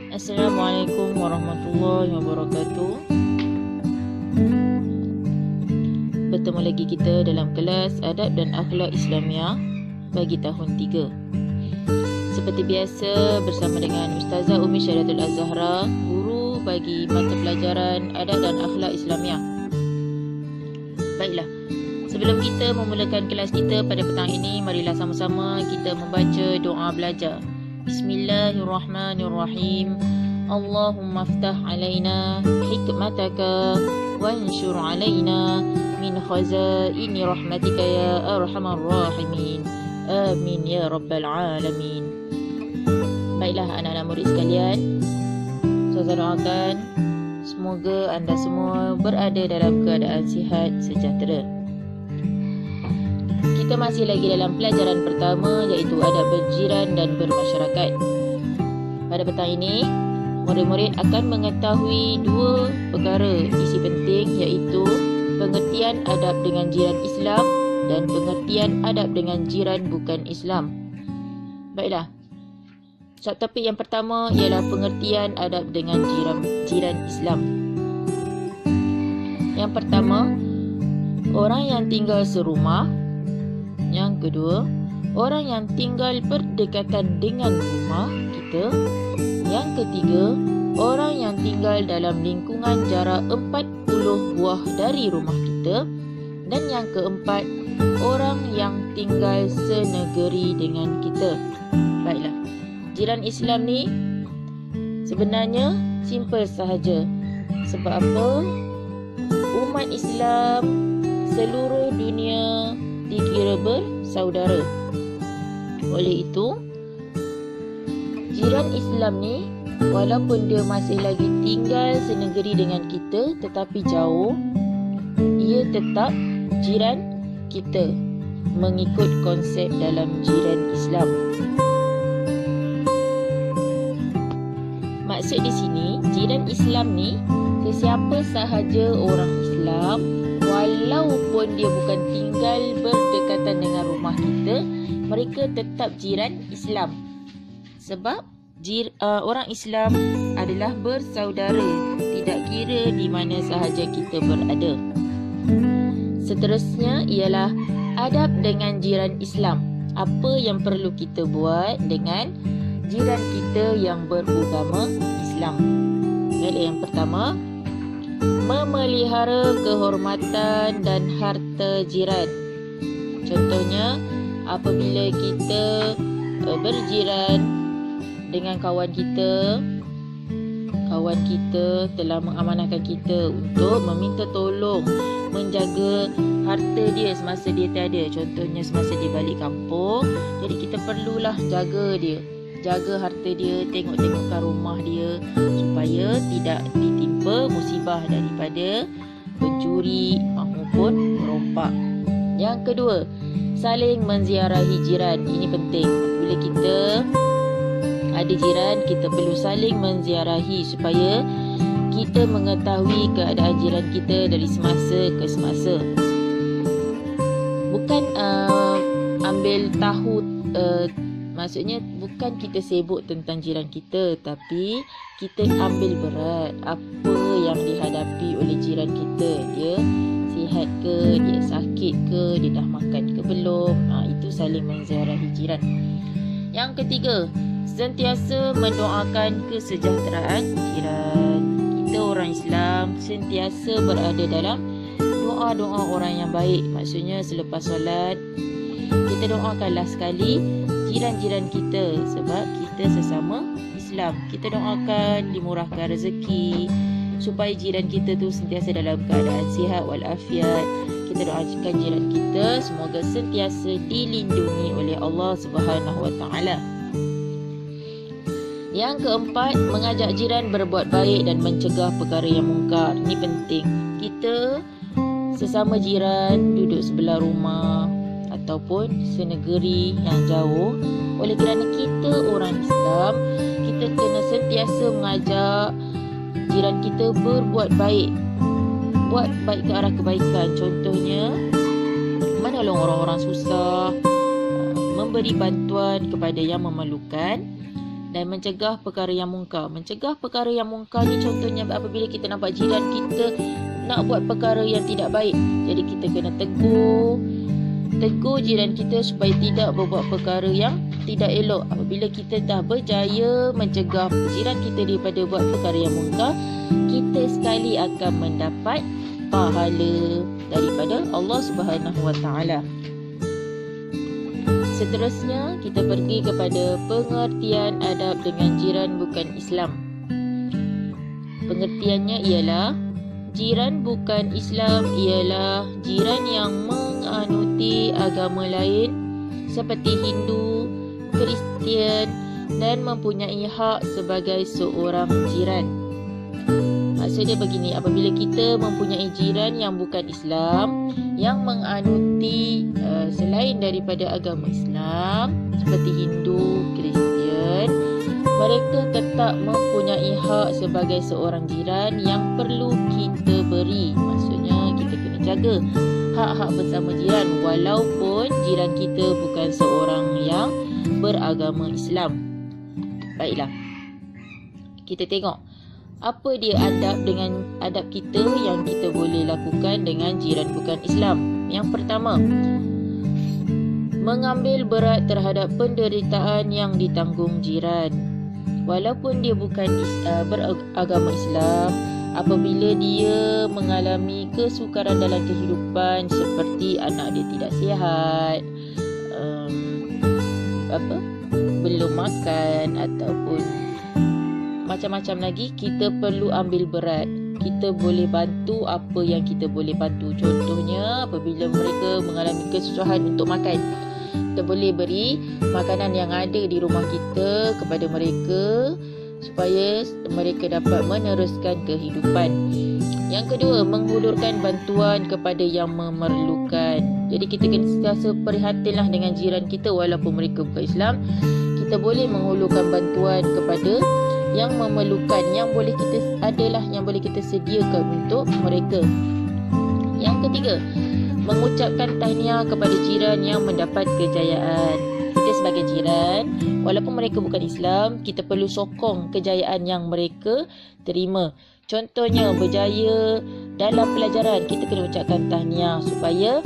Assalamualaikum warahmatullahi wabarakatuh. Bertemu lagi kita dalam kelas Adab dan Akhlak Islamiah bagi tahun 3. Seperti biasa bersama dengan Ustazah Umi Syariatul Az-Zahra, guru bagi mata pelajaran Adab dan Akhlak Islamiah. Baiklah, sebelum kita memulakan kelas kita pada petang ini, marilah sama-sama kita membaca doa belajar. Bismillahirrahmanirrahim. Allahumma aftah alaina hikmataka wanshur alaina min khazaini rahmatika ya arhamar rahimin. Amin ya rabbal alamin. Baiklah anak-anak murid sekalian, saya doakan semoga anda semua berada dalam keadaan sihat sejahtera. Kita masih lagi dalam pelajaran pertama, iaitu adab berjiran dan bermasyarakat. Pada petang ini, murid-murid akan mengetahui dua perkara isi penting, iaitu pengertian adab dengan jiran Islam dan pengertian adab dengan jiran bukan Islam. Baiklah, subtopik yang pertama ialah pengertian adab dengan jiran Islam. Yang pertama, orang yang tinggal serumah. Yang kedua, orang yang tinggal berdekatan dengan rumah kita. Yang ketiga, orang yang tinggal dalam lingkungan jarak 40 buah dari rumah kita. Dan yang keempat, orang yang tinggal senegeri dengan kita. Baiklah, jiran Islam ni sebenarnya simple sahaja. Sebab apa? Umat Islam seluruh dunia dikira bersaudara. Oleh itu, jiran Islam ni walaupun dia masih lagi tinggal senegeri dengan kita tetapi jauh, ia tetap jiran kita mengikut konsep dalam jiran Islam. Maksud di sini, jiran Islam ni sesiapa sahaja orang Islam walaupun dia bukan tinggal berdekatan dengan rumah kita, mereka tetap jiran Islam. Sebab orang Islam adalah bersaudara, tidak kira di mana sahaja kita berada. Seterusnya ialah adab dengan jiran Islam. Apa yang perlu kita buat dengan jiran kita yang beragama Islam? Yang pertama, memelihara kehormatan dan harta jiran. Contohnya, apabila kita berjiran dengan kawan kita telah mengamanahkan kita untuk meminta tolong menjaga harta dia semasa dia tiada. Contohnya semasa dia balik kampung, jadi kita perlulah jaga dia, jaga harta dia, tengok-tengokkan rumah dia supaya tidak ditimpa musibah daripada pencuri maupun perompak. Yang kedua, saling menziarahi jiran. Ini penting. Apabila kita ada jiran, kita perlu saling menziarahi supaya kita mengetahui keadaan jiran kita dari semasa ke semasa. Bukan ambil tahu, maksudnya bukan kita sibuk tentang jiran kita, tapi kita ambil berat apa yang dihadapi oleh jiran kita. Dia sihat ke, dia sakit ke, dia dah makan ke belum. Itu saling menziarahi jiran. Yang ketiga, sentiasa mendoakan kesejahteraan jiran. Kita orang Islam sentiasa berada dalam doa-doa orang yang baik. Maksudnya selepas solat, kita doakanlah sekali jiran-jiran kita, sebab kita sesama Islam. Kita doakan dimurahkan rezeki supaya jiran kita tu sentiasa dalam keadaan sihat walafiat. Kita doakan jiran kita semoga sentiasa dilindungi oleh Allah Subhanahu Wa Taala. Yang keempat, mengajak jiran berbuat baik dan mencegah perkara yang mungkar. Ini penting. Kita sesama jiran duduk sebelah rumah ataupun senegeri yang jauh, oleh kerana kita orang Islam, kita kena sentiasa mengajak jiran kita berbuat baik, buat baik ke arah kebaikan. Contohnya, menolong orang-orang susah, memberi bantuan kepada yang memerlukan, dan mencegah perkara yang mungkar. Mencegah perkara yang mungkar ni contohnya apabila kita nampak jiran kita nak buat perkara yang tidak baik. Jadi kita kena tegur jiran kita supaya tidak berbuat perkara yang tidak elok. Apabila kita dah berjaya mencegah jiran kita daripada buat perkara yang mungkar, kita sekali akan mendapat pahala daripada Allah Subhanahu Wa Taala. Seterusnya, kita pergi kepada pengertian adab dengan jiran bukan Islam. Pengertiannya ialah, jiran bukan Islam ialah jiran yang menganuti agama lain seperti Hindu, Kristian dan mempunyai hak sebagai seorang jiran. Maksudnya begini, apabila kita mempunyai jiran yang bukan Islam, yang menganuti selain daripada agama Islam seperti Hindu, Kristian, mereka tetap mempunyai hak sebagai seorang jiran yang perlu kita beri. Maksudnya kita kena jaga hak-hak bersama jiran walaupun jiran kita bukan seorang yang beragama Islam. Baiklah, kita tengok apa dia adab kita yang kita boleh lakukan dengan jiran bukan Islam. Yang pertama, mengambil berat terhadap penderitaan yang ditanggung jiran. Walaupun dia bukan beragama Islam, apabila dia mengalami kesukaran dalam kehidupan seperti anak dia tidak sihat, belum makan ataupun macam-macam lagi, kita perlu ambil berat. Kita boleh bantu apa yang kita boleh bantu. Contohnya, apabila mereka mengalami kesusahan untuk makan, kita boleh beri makanan yang ada di rumah kita kepada mereka supaya mereka dapat meneruskan kehidupan. Yang kedua, menghulurkan bantuan kepada yang memerlukan. Jadi kita kena sentiasa prihatinlah dengan jiran kita walaupun mereka bukan Islam. Kita boleh menghulurkan bantuan kepada yang memerlukan, yang boleh kita sediakan untuk mereka. Yang ketiga, mengucapkan tahniah kepada jiran yang mendapat kejayaan. Kita sebagai jiran, walaupun mereka bukan Islam, kita perlu sokong kejayaan yang mereka terima. Contohnya, berjaya dalam pelajaran, kita kena ucapkan tahniah supaya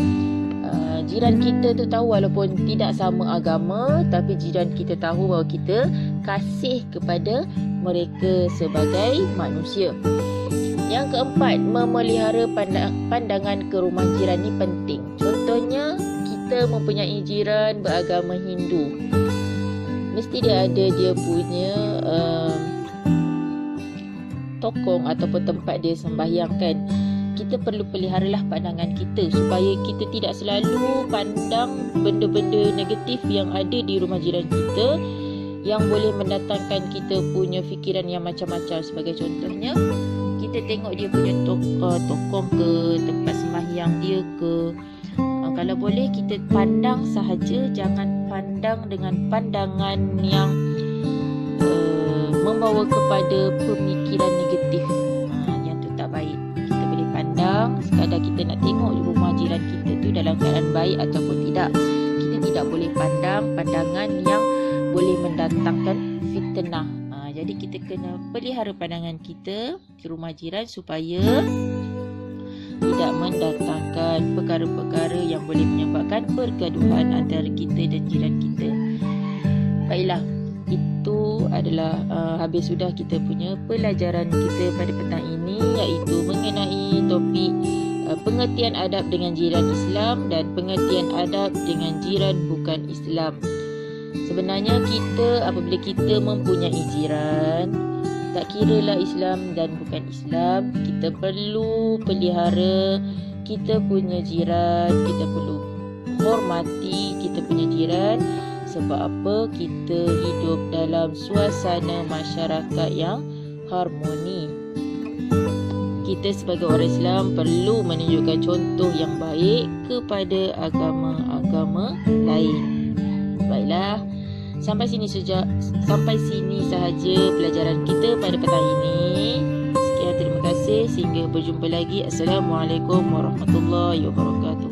jiran kita tu tahu walaupun tidak sama agama, tapi jiran kita tahu bahawa kita kasih kepada mereka sebagai manusia. Yang keempat, memelihara pandangan ke rumah jiran ni penting. Contohnya, kita mempunyai jiran beragama Hindu. Mesti dia ada dia punya tokong ataupun tempat dia sembahyang kan. Kita perlu peliharalah pandangan kita supaya kita tidak selalu pandang benda-benda negatif yang ada di rumah jiran kita yang boleh mendatangkan kita punya fikiran yang macam-macam. Sebagai contohnya, kita tengok dia punya tokong ke tempat sembahyang dia ke. Kalau boleh kita pandang sahaja, jangan pandang dengan pandangan yang membawa kepada pemikiran negatif. Yang tu tak baik. Kita boleh pandang sekadar kita nak tengok rumah jiran kita tu dalam keadaan baik ataupun tidak. Kita tidak boleh pandang pandangan yang boleh mendatangkan fitnah. Jadi kita kena pelihara pandangan kita ke rumah jiran supaya tidak mendatangkan perkara-perkara yang boleh menyebabkan pergaduhan antara kita dan jiran kita. Baiklah, itu adalah habis sudah kita punya pelajaran kita pada petang ini, iaitu mengenai topik pengertian adab dengan jiran Islam dan pengertian adab dengan jiran bukan Islam. Sebenarnya kita, apabila kita mempunyai jiran, tak kiralah Islam dan bukan Islam, kita perlu pelihara kita punya jiran. Kita perlu hormati kita punya jiran. Sebab apa? Kita hidup dalam suasana masyarakat yang harmoni. Kita sebagai orang Islam perlu menunjukkan contoh yang baik kepada agama-agama lain. Baiklah, sampai sini sahaja pelajaran kita pada petang ini. Sekian, terima kasih, sehingga berjumpa lagi. Assalamualaikum warahmatullahi wabarakatuh.